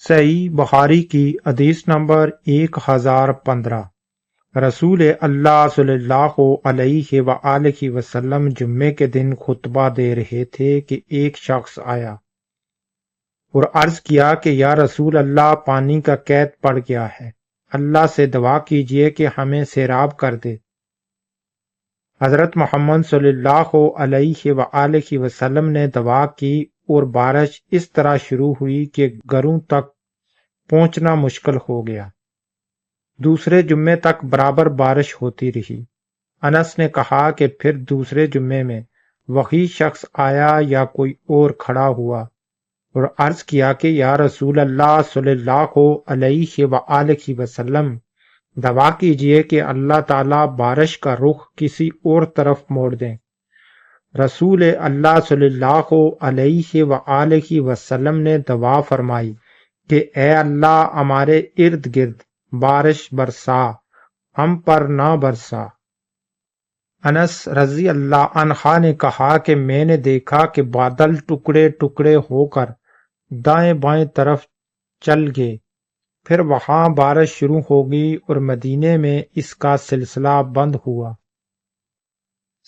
صحیح بخاری کی حدیث نمبر 1015۔ رسول اللہ صلی اللہ علیہ وآلہ وسلم جمعے کے دن خطبہ دے رہے تھے کہ ایک شخص آیا اور عرض کیا کہ یا رسول اللہ، پانی کا قید پڑ گیا ہے، اللہ سے دعا کیجئے کہ ہمیں سیراب کر دے۔ حضرت محمد صلی اللہ علیہ وآلہ وسلم نے دعا کی اور بارش اس طرح شروع ہوئی کہ گھروں تک پہنچنا مشکل ہو گیا۔ دوسرے جمعے تک برابر بارش ہوتی رہی۔ انس نے کہا کہ پھر دوسرے جمعے میں وہی شخص آیا یا کوئی اور کھڑا ہوا اور عرض کیا کہ یا رسول اللہ صلی اللہ علیہ وآلہ وسلم، دعا کیجئے کہ اللہ تعالیٰ بارش کا رخ کسی اور طرف موڑ دیں۔ رسول اللہ صلی اللہ علیہ وآلہ وسلم نے دعا فرمائی کہ اے اللہ، ہمارے ارد گرد بارش برسا، ہم پر نہ برسا۔ انس رضی اللہ عنہ نے کہا کہ میں نے دیکھا کہ بادل ٹکڑے ٹکڑے ہو کر دائیں بائیں طرف چل گئے، پھر وہاں بارش شروع ہو گئی اور مدینے میں اس کا سلسلہ بند ہوا۔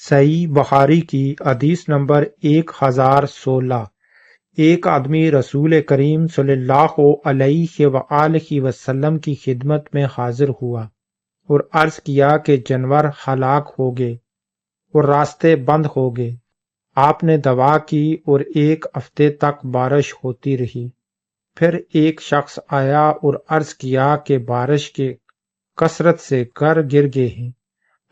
صحیح بخاری کی حدیث نمبر 1016۔ ایک آدمی رسول کریم صلی اللہ علیہ وآلہ وسلم کی خدمت میں حاضر ہوا اور عرض کیا کہ جانور ہلاک ہو گئے اور راستے بند ہو گئے۔ آپ نے دعا کی اور ایک ہفتے تک بارش ہوتی رہی۔ پھر ایک شخص آیا اور عرض کیا کہ بارش کے کثرت سے گھر گر گئے ہیں،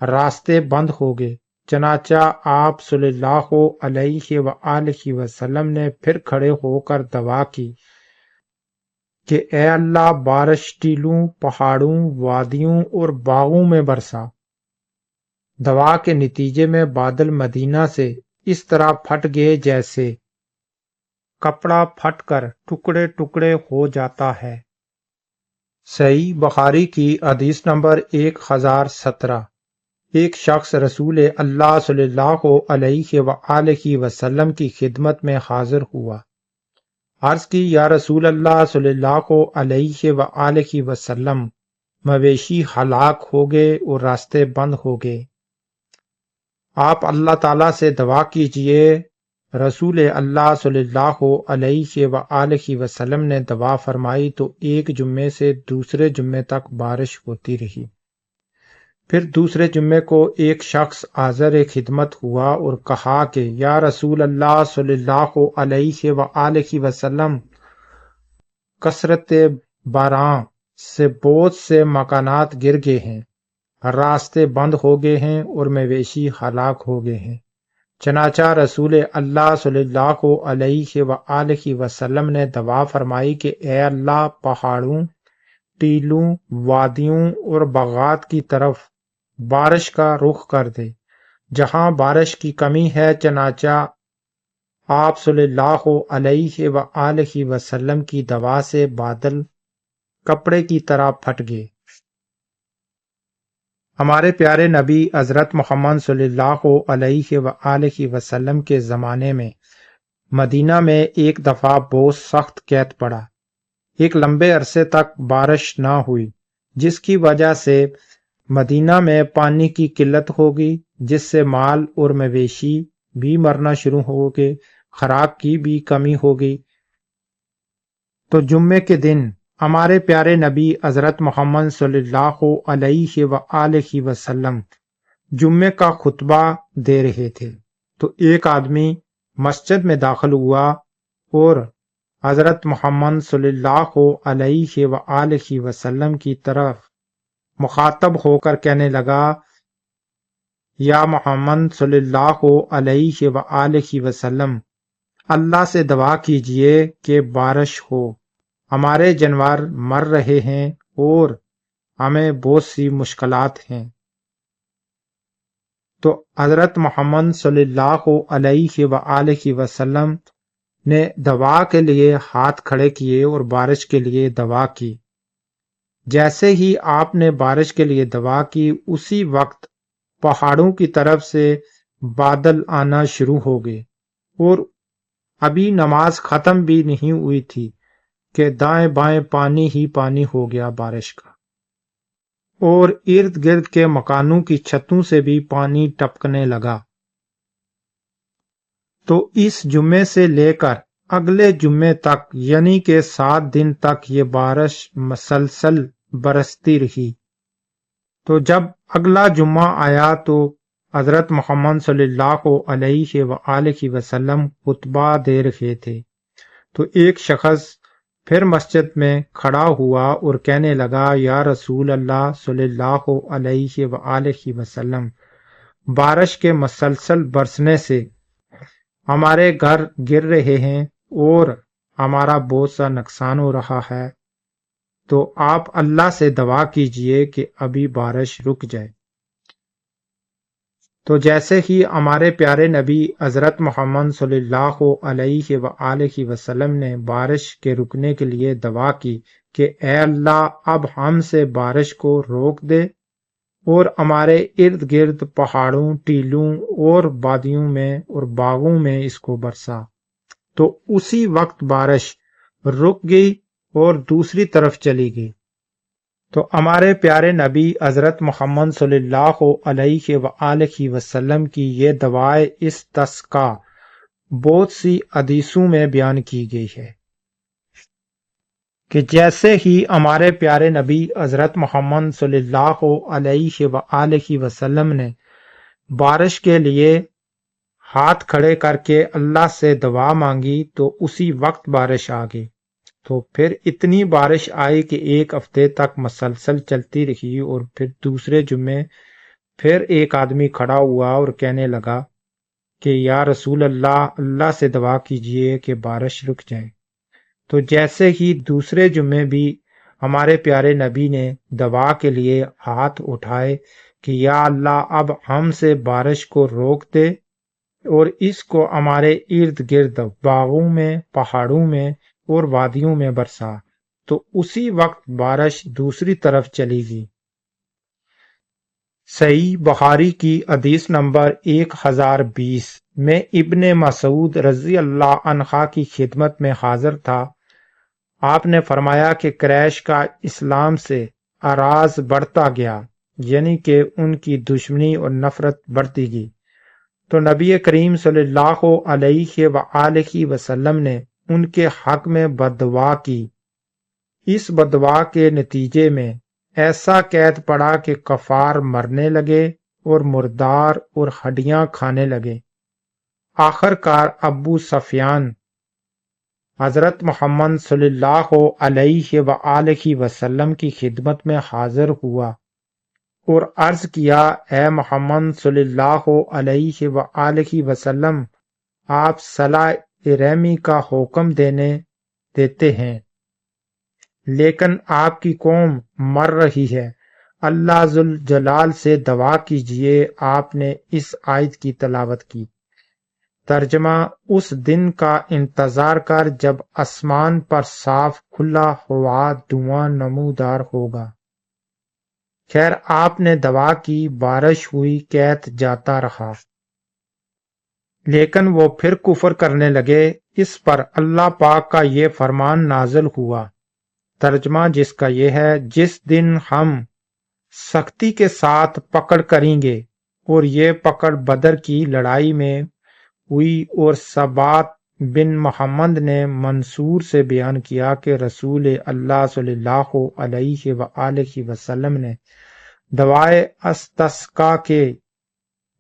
راستے بند ہو گئے۔ چنانچہ آپ صلی اللہ علیہ وآلہ وسلم نے پھر کھڑے ہو کر دعا کی کہ اے اللہ، بارش ٹیلوں، پہاڑوں، وادیوں اور باغوں میں برسا۔ دعا کے نتیجے میں بادل مدینہ سے اس طرح پھٹ گئے جیسے کپڑا پھٹ کر ٹکڑے ٹکڑے ہو جاتا ہے۔ صحیح بخاری کی حدیث نمبر 1017۔ ایک شخص رسول اللہ صلی اللہ علیہ وآلہ وسلم کی خدمت میں حاضر ہوا۔ عرض کی یا رسول اللہ صلی اللہ علیہ وآلہ وسلم، مویشی ہلاک ہو گئے اور راستے بند ہو گئے، آپ اللہ تعالیٰ سے دعا کیجئے۔ رسول اللہ صلی اللہ علیہ وآلہ وسلم نے دعا فرمائی تو ایک جمعے سے دوسرے جمعے تک بارش ہوتی رہی۔ پھر دوسرے جمعے کو ایک شخص حاضر خدمت ہوا اور کہا کہ یا رسول اللہ صلی اللہ علیہ وآلہ وسلم، کثرت باران سے بہت سے مکانات گر گئے ہیں، راستے بند ہو گئے ہیں اور مویشی ہلاک ہو گئے ہیں۔ چنانچہ رسول اللہ صلی اللہ علیہ وآلہ وسلم نے دعا فرمائی کہ اے اللہ، پہاڑوں، ٹیلوں، وادیوں اور باغات کی طرف بارش کا رخ کر دے جہاں بارش کی کمی ہے۔ چنانچہ آپ صلی اللہ علیہ وآلہ وسلم کی دعا سے بادل کپڑے کی طرح پھٹ گئے۔ ہمارے پیارے نبی حضرت محمد صلی اللہ علیہ وآلہ وسلم کے زمانے میں مدینہ میں ایک دفعہ بہت سخت قحط پڑا۔ ایک لمبے عرصے تک بارش نہ ہوئی، جس کی وجہ سے مدینہ میں پانی کی قلت ہو گئی، جس سے مال اور مویشی بھی مرنا شروع ہو گئے، خوراک کی بھی کمی ہو گئی۔ تو جمعے کے دن ہمارے پیارے نبی حضرت محمد صلی اللہ علیہ وآلہ وسلم جمعے کا خطبہ دے رہے تھے، تو ایک آدمی مسجد میں داخل ہوا اور حضرت محمد صلی اللہ علیہ وآلہ وسلم کی طرف مخاطب ہو کر کہنے لگا، یا محمد صلی اللہ علیہ وآلہ وسلم، اللہ سے دعا کیجئے کہ بارش ہو، ہمارے جانور مر رہے ہیں اور ہمیں بہت سی مشکلات ہیں۔ تو حضرت محمد صلی اللہ علیہ وآلہ وسلم نے دعا کے لیے ہاتھ کھڑے کیے اور بارش کے لیے دعا کی۔ جیسے ہی آپ نے بارش کے لیے دعا کی، اسی وقت پہاڑوں کی طرف سے بادل آنا شروع ہو گئے، اور ابھی نماز ختم بھی نہیں ہوئی تھی کہ دائیں بائیں پانی ہی پانی ہو گیا بارش کا، اور ارد گرد کے مکانوں کی چھتوں سے بھی پانی ٹپکنے لگا۔ تو اس جمعے سے لے کر اگلے جمعے تک یعنی کہ 7 دن تک یہ بارش مسلسل برستی رہی۔ تو جب اگلا جمعہ آیا تو حضرت محمد صلی اللہ علیہ وآلہ وسلم خطبہ دے رہے تھے، تو ایک شخص پھر مسجد میں کھڑا ہوا اور کہنے لگا، یا رسول اللہ صلی اللہ علیہ وآلہ وسلم، بارش کے مسلسل برسنے سے ہمارے گھر گر رہے ہیں اور ہمارا بہت سا نقصان ہو رہا ہے، تو آپ اللہ سے دعا کیجئے کہ ابھی بارش رک جائے۔ تو جیسے ہی ہمارے پیارے نبی حضرت محمد صلی اللہ علیہ وآلہ وسلم نے بارش کے رکنے کے لیے دعا کی کہ اے اللہ اب ہم سے بارش کو روک دے اور ہمارے ارد گرد پہاڑوں، ٹیلوں اور وادیوں میں اور باغوں میں اس کو برسا، تو اسی وقت بارش رک گئی اور دوسری طرف چلی گئی۔ تو ہمارے پیارے نبی حضرت محمد صلی اللہ علیہ وآلہ وسلم کی یہ دعائے استسقا بہت سی حدیثوں میں بیان کی گئی ہے کہ جیسے ہی ہمارے پیارے نبی حضرت محمد صلی اللہ علیہ وآلہ وسلم نے بارش کے لیے ہاتھ کھڑے کر کے اللہ سے دعا مانگی تو اسی وقت بارش آ گئی۔ تو پھر اتنی بارش آئی کہ 1 ہفتے تک مسلسل چلتی رہی، اور پھر دوسرے جمعے پھر ایک آدمی کھڑا ہوا اور کہنے لگا کہ یا رسول اللہ، اللہ سے دعا کیجئے کہ بارش رک جائے۔ تو جیسے ہی دوسرے جمعے بھی ہمارے پیارے نبی نے دعا کے لیے ہاتھ اٹھائے کہ یا اللہ اب ہم سے بارش کو روک دے اور اس کو ہمارے ارد گرد باغوں میں، پہاڑوں میں اور وادیوں میں برسا، تو اسی وقت بارش دوسری طرف چلی گئی۔ صحیح بخاری کی حدیث نمبر 1020 میں ابن مسعود رضی اللہ عنہ کی خدمت میں حاضر تھا۔ آپ نے فرمایا کہ قریش کا اسلام سے اراض بڑھتا گیا، یعنی کہ ان کی دشمنی اور نفرت بڑھتی گئی۔ تو نبی کریم صلی اللہ علیہ وآلہ وسلم نے ان کے حق میں بددعا کی۔ اس بددعا کے نتیجے میں ایسا قید پڑا کہ کفار مرنے لگے اور مردار اور ہڈیاں کھانے لگے۔ آخر کار ابو سفیان حضرت محمد صلی اللہ علیہ وآلہ وسلم کی خدمت میں حاضر ہوا اور عرض کیا، اے محمد صلی اللہ علیہ وآلہ وسلم، آپ صلح رحمی کا حکم دیتے ہیں، لیکن آپ کی قوم مر رہی ہے، اللہ ذوالجلال سے دعا کیجئے۔ آپ نے اس آیت کی تلاوت کی۔ ترجمہ: اس دن کا انتظار کر جب آسمان پر صاف کھلا ہوا دھواں نمودار ہوگا۔ خیر، آپ نے دعا کی، بارش ہوئی، قحط جاتا رہا، لیکن وہ پھر کفر کرنے لگے۔ اس پر اللہ پاک کا یہ فرمان نازل ہوا، ترجمہ جس کا یہ ہے، جس دن ہم سختی کے ساتھ پکڑ کریں گے، اور یہ پکڑ بدر کی لڑائی میں ہوئی، اور ثبات بن محمد نے منصور سے بیان کیا کہ رسول اللہ صلی اللہ علیہ وآلہ وسلم نے دعائے استسقا کے،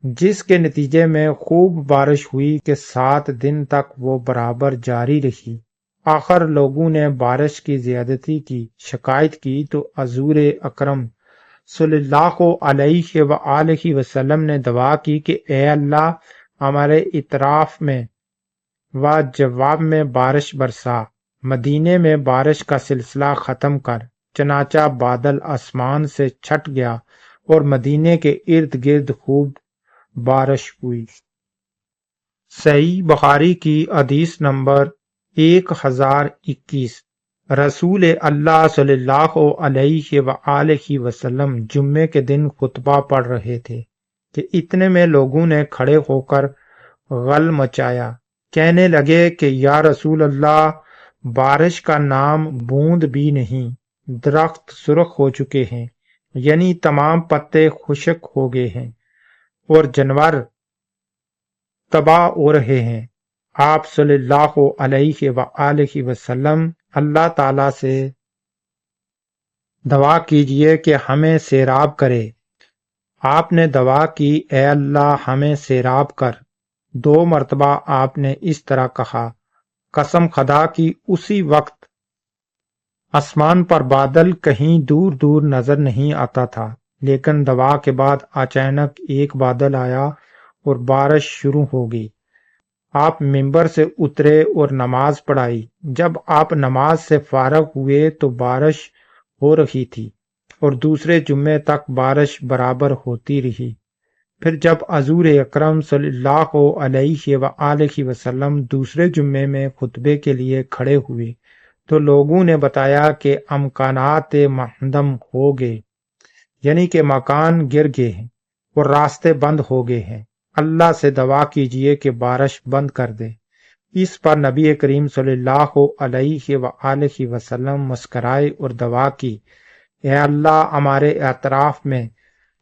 جس کے نتیجے میں خوب بارش ہوئی کہ 7 دن تک وہ برابر جاری رہی۔ آخر لوگوں نے بارش کی زیادتی کی شکایت کی تو حضور اکرم صلی اللہ علیہ وآلہ وسلم نے دعا کی کہ اے اللہ، ہمارے اطراف میں و جواب میں بارش برسا، مدینے میں بارش کا سلسلہ ختم کر۔ چنانچہ بادل آسمان سے چھٹ گیا اور مدینے کے ارد گرد خوب بارش ہوئی۔ صحیح بخاری کی حدیث نمبر 1021 رسول اللہ صلی اللہ علیہ وآلہ وسلم جمعے کے دن خطبہ پڑھ رہے تھے کہ اتنے میں لوگوں نے کھڑے ہو کر غل مچایا، کہنے لگے کہ یا رسول اللہ، بارش کا نام بوند بھی نہیں، درخت سرخ ہو چکے ہیں، یعنی تمام پتے خشک ہو گئے ہیں اور جانور تباہ ہو رہے ہیں۔ آپ صلی اللہ علیہ وآلہ وسلم اللہ تعالی سے دعا کیجئے کہ ہمیں سیراب کرے۔ آپ نے دعا کی، اے اللہ ہمیں سیراب کر۔ 2 مرتبہ آپ نے اس طرح کہا۔ قسم خدا کی اسی وقت آسمان پر بادل کہیں دور دور نظر نہیں آتا تھا، لیکن دعا کے بعد اچانک ایک بادل آیا اور بارش شروع ہو گئی۔ آپ ممبر سے اترے اور نماز پڑھائی۔ جب آپ نماز سے فارغ ہوئے تو بارش ہو رہی تھی اور دوسرے جمعے تک بارش برابر ہوتی رہی۔ پھر جب حضور اکرم صلی اللہ علیہ وآلہ وسلم دوسرے جمعے میں خطبے کے لیے کھڑے ہوئے تو لوگوں نے بتایا کہ امکانات منہدم ہو گئے، یعنی کہ مکان گر گئے ہیں اور راستے بند ہو گئے ہیں۔ اللہ سے دعا کیجئے کہ بارش بند کر دے۔ اس پر نبی کریم صلی اللہ علیہ وآلہ وسلم مسکرائے اور دعا کی، اے اللہ ہمارے اطراف میں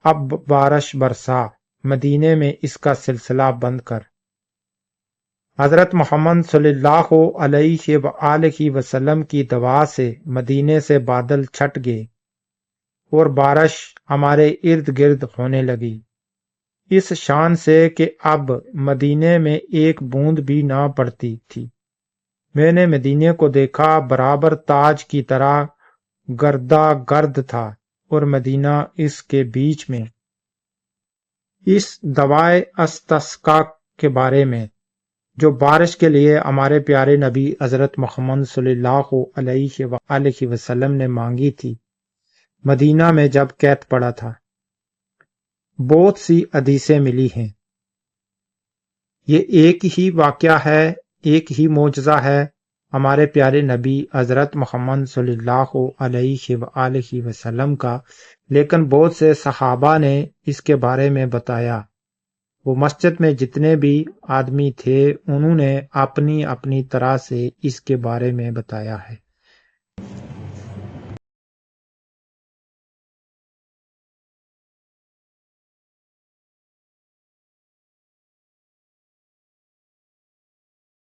اب بارش برسا، مدینے میں اس کا سلسلہ بند کر۔ حضرت محمد صلی اللہ علیہ وآلہ وسلم کی دعا سے مدینے سے بادل چھٹ گئے اور بارش ہمارے ارد گرد ہونے لگی، اس شان سے کہ اب مدینے میں ایک بوند بھی نہ پڑتی تھی۔ میں نے مدینے کو دیکھا، برابر تاج کی طرح گردا گرد تھا اور مدینہ اس کے بیچ میں۔ اس دعائے استسقاء کے بارے میں جو بارش کے لیے ہمارے پیارے نبی حضرت محمد صلی اللہ علیہ وآلہ وسلم نے مانگی تھی، مدینہ میں جب قحط پڑا تھا، بہت سی حدیثیں ملی ہیں۔ یہ ایک ہی واقعہ ہے، ایک ہی معجزہ ہے ہمارے پیارے نبی حضرت محمد صلی اللہ علیہ وآلہ وسلم کا، لیکن بہت سے صحابہ نے اس کے بارے میں بتایا۔ وہ مسجد میں جتنے بھی آدمی تھے انہوں نے اپنی اپنی طرح سے اس کے بارے میں بتایا ہے۔